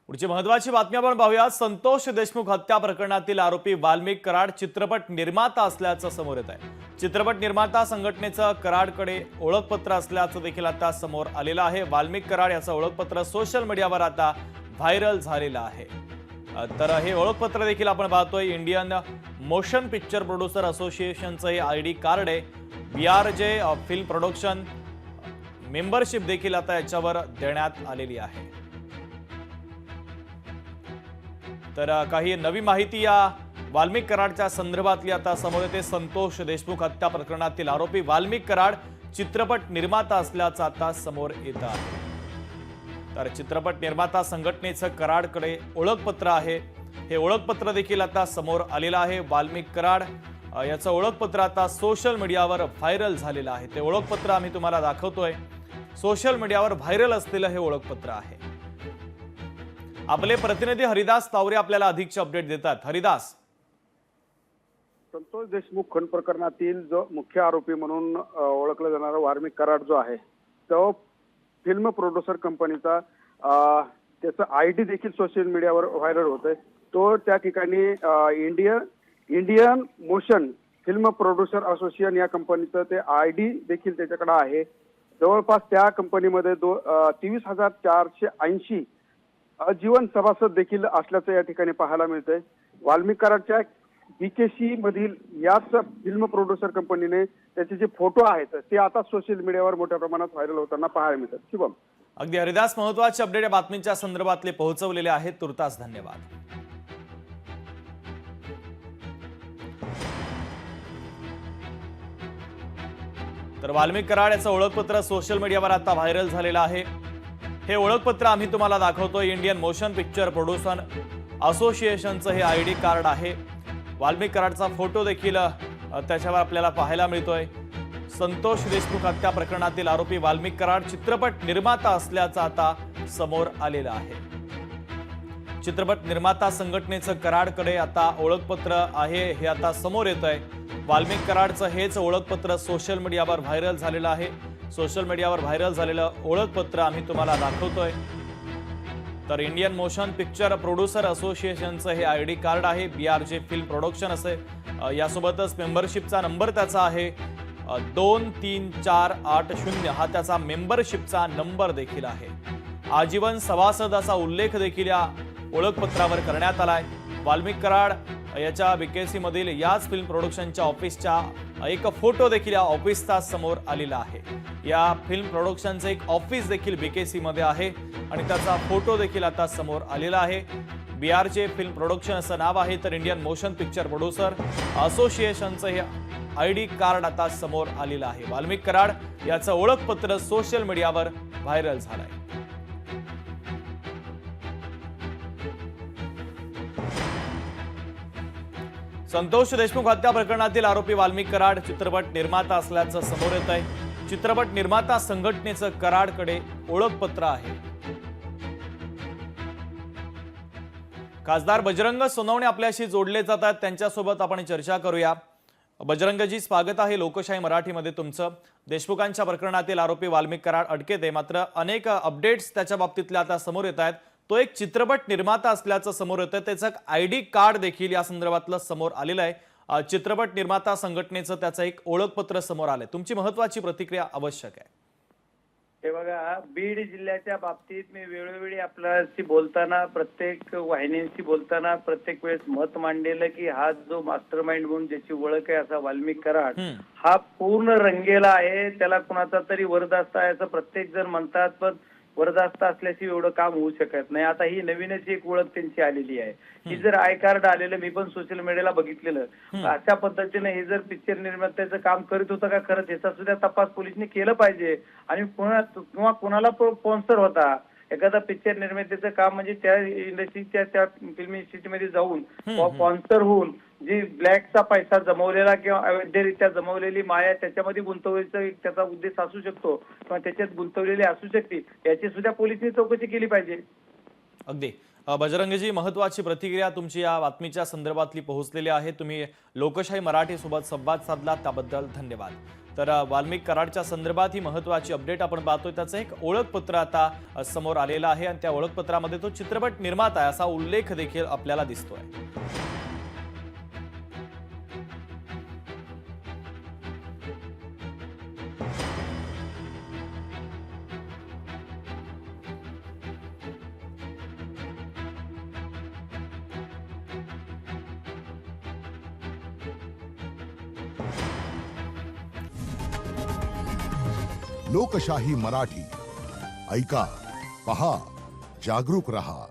पुढची महत्त्वाची बातमी आपण पाहूया। संतोष देशमुख हत्या प्रकरणातील आरोपी वाल्मिक कराड चित्रपट निर्माता असल्याचं समोर येत आहे। चित्रपट निर्माता संघटनेचं कराडकडे ओळखपत्र असल्याचं देखील आता समोर आलेलं आहे। वाल्मिक कराड याचं ओळखपत्र सोशल मीडियावर आता व्हायरल झालेलं आहे। तर हे ओळखपत्र देखील आपण पाहतोय इंडियन मोशन पिक्चर प्रोड्युसर असोसिएशनचं हे आयडी कार्ड आहे। बीआरजे फिल्म प्रोडक्शन मेंबरशिप देखील आता याच्यावर देण्यात आलेली आहे। तर काही नवी माहिती या वाल्मिक कराडच्या संदर्भातली आता समोर येते। संतोष देशमुख हत्या प्रकरणातील आरोपी वाल्मिक कराड चित्रपट निर्माता असल्याचं आता समोर येत आहे। तर चित्रपट निर्माता संघटनेचं कराडकडे ओळखपत्र आहे। हे ओळखपत्र देखील आता समोर आलेलं आहे। वाल्मिक कराड याचं ओळखपत्र आता सोशल मीडियावर व्हायरल झालेलं आहे। ते ओळखपत्र आम्ही तुम्हाला दाखवतोय। सोशल मीडियावर व्हायरल असलेलं हे ओळखपत्र आहे। आपले प्रतिनिधी हरिदास तावरे आपल्याला अधिकचे अपडेट देतात। हरिदास, संतोष देशमुख खून प्रकरणातील जो मुख्य आरोपी म्हणून ओळखला जाणारा वाल्मिक कराड जो आहे तो फिल्म प्रोड्युसर कंपनीचा त्याचा आयडी देखील सोशल मीडियावर व्हायरल होतोय। तो त्या ठिकाणी Indian motion film producer association या कंपनीचं ते आयडी देखील त्याच्याकडे आहे। जवळपास त्या कंपनीमध्ये 23,480 आजीवन सभासद देखील असल्याचं या ठिकाणी पाहायला मिळतंय। वाल्मिक कराडच्या बीकेसी मधील याच फिल्म प्रोड्युसर कंपनीने त्याचे जे फोटो आहेत ते आता सोशल मीडियावर मोठ्या प्रमाणात व्हायरल होताना पाहायला मिळतात। शुभम, अगदी हरिदास, महत्त्वाचे अपडेट या बातमीच्या संदर्भातले पोहोचवलेले आहेत। तुर्तास धन्यवाद। तर वाल्मिक कराड याचं ओळखपत्र सोशल मीडियावर आता व्हायरल झालेलं आहे। हे ओळखपत्र आम्ही तुम्हाला दाखवतोय। इंडियन मोशन पिक्चर प्रोड्युसर असोसिएशनचं हे आयडी कार्ड आहे। वाल्मिक कराडचा फोटो देखील त्याच्यावर आपल्याला पाहायला मिळतोय। संतोष देशमुख हत्या प्रकरणातील आरोपी वाल्मिक कराड चित्रपट निर्माता असल्याचं आता समोर आलेलं आहे। चित्रपट निर्माता संघटनेचं कराडकडे आता ओळखपत्र आहे, हे आता समोर येत आहे। वाल्मिक कराडचं हेच ओळखपत्र सोशल मीडियावर व्हायरल झालेलं आहे। सोशल मीडियावर व्हायरल झालेलं ओळखपत्र आम्ही तुम्हाला दाखवतोय। तर इंडियन मोशन पिक्चर प्रोड्युसर असोसिएशनचं हे आयडी कार्ड आहे। बीआरजे फिल्म प्रोडक्शन असे यासोबतच मेंबरशिपचा नंबर त्याचा आहे 23480 हा त्याचा मेंबरशिपचा नंबर देखील आहे। आजीवन सभासद असा उल्लेख देखील या ओळखपत्रावर करण्यात आलाय। वाल्मिक कराड याच्या बीकेसी मधील याच फिल्म प्रोडक्शनच्या ऑफिसचा एक फोटो देखील या ऑफिसचा समोर आलेला आहे। या फिल्म प्रोडक्शनचं एक ऑफिस देखील बीकेसी मध्ये आहे आणि त्याचा फोटो देखील आता समोर आलेला आहे। बीआरजे फिल्म प्रोडक्शन असं नाव आहे। तर इंडियन मोशन पिक्चर प्रोड्युसर असोसिएशनचं हे आयडी कार्ड आता समोर आलेलं आहे। वाल्मिक कराड याचं ओळखपत्र सोशल मीडियावर व्हायरल झालंय। संतोष देशमुख हत्या प्रकरणातील आरोपी वाल्मिक कराड चित्रपट निर्माता असल्याचं समोर येत आहे। चित्रपट निर्माता संघटनेचं कराडकडे ओळखपत्र आहे। खासदार बजरंग सोनवणे आपल्याशी जोडले जात आहेत, त्यांच्यासोबत आपण चर्चा करूया। बजरंगजी, स्वागत आहे लोकशाही मराठीमध्ये तुमचं। देशमुखांच्या प्रकरणातील आरोपी वाल्मिक कराड अटकेत आहे, मात्र अनेक अपडेट्स त्याच्या बाबतीतल्या आता समोर येत आहेत। तो एक चित्रपट निर्माता असल्याचं समोर येतं। त्याचं आयडी कार्ड देखील या संदर्भातलं समोर आलेलं आहे। चित्रपट निर्माता संघटनेचं त्याचं एक ओळखपत्र समोर आलंय। तुमची महत्त्वाची प्रतिक्रिया आवश्यक आहे। हे बघा, बीड जिल्ह्याच्या बाबतीत मी वेळोवेळी आपल्याशी बोलताना, प्रत्येक वाहिन्यांशी बोलताना प्रत्येक वेळेस मत मांडलेलं की हा जो मास्टर माइंड म्हणून ज्याची ओळख आहे असा वाल्मिक कराड हा पूर्ण रंगेला आहे। त्याला कुणाचा तरी वरदास्त आहे असं प्रत्येक जण म्हणतात, पण वरदास्त असल्याशी एवढं काम होऊ शकत नाही। आता ही नवीनच एक ओळख त्यांची आलेली आहे। ही जर आय कार्ड आलेलं, मी पण सोशल मीडियाला बघितलेलं, अशा पद्धतीने हे जर पिक्चर निर्मात्याचं काम करीत होतं का खरंच याचा सुद्धा तपास पोलिसांनी केलं पाहिजे। आणि किंवा कुणाला स्पॉन्सर होता एखादा पिक्चर निर्मात्याचं काम, म्हणजे त्या इंडस्ट्रीच्या त्या फिल्म इंडस्ट्रीमध्ये जाऊन स्पॉन्सर होऊन जी ब्लॅकचा पैसा जमवलेला किंवा अवैधरित्या जमवलेली माया त्याच्यामध्ये गुंतवायचा त्याचा उद्देश असू शकतो किंवा त्याच्यात गुंतवलेली असू शकते, याची सुद्धा पोलिसांनी चौकशी केली पाहिजे। अगदी बजरंगजी, महत्त्वाची प्रतिक्रिया तुमची या बातमीच्या संदर्भातली पोहोचलेली आहे। तुम्ही लोकशाही मराठी सोबत संवाद साधला त्याबद्दल धन्यवाद। तर वाल्मिक कराडच्या संदर्भात ही महत्वाची अपडेट आपण पाहतोय. त्याचं एक ओळखपत्र आता समोर आलेलं आहे आणि त्या ओळखपत्रामध्ये तो चित्रपट निर्माता आहे असा उल्लेख देखील आपल्याला दिसतोय. लोकशाही मराठी ऐका, पहा, जागरूक रहा.